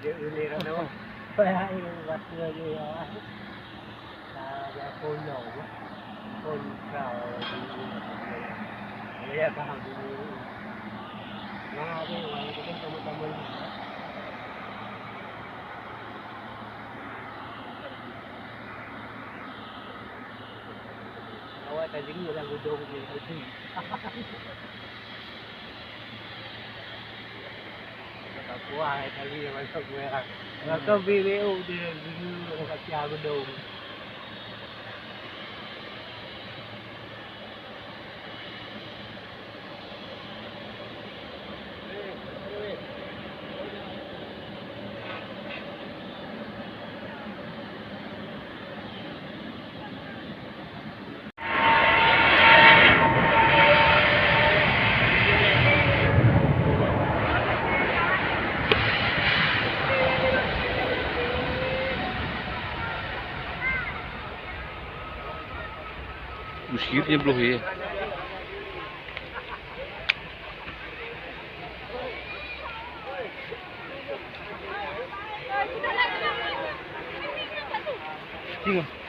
Uli ra naman. Kaya yung basura niya sa phone no. Phone crowd. Kaya kahang dito. Mga abi, wala ko din tamo-tamo. Awak tadi ni lang gudong ni. Kuah kali yang masuk merah. Kalau BBO dia dulu kat Tiago Dom. Mosquito bloqueia. Siga.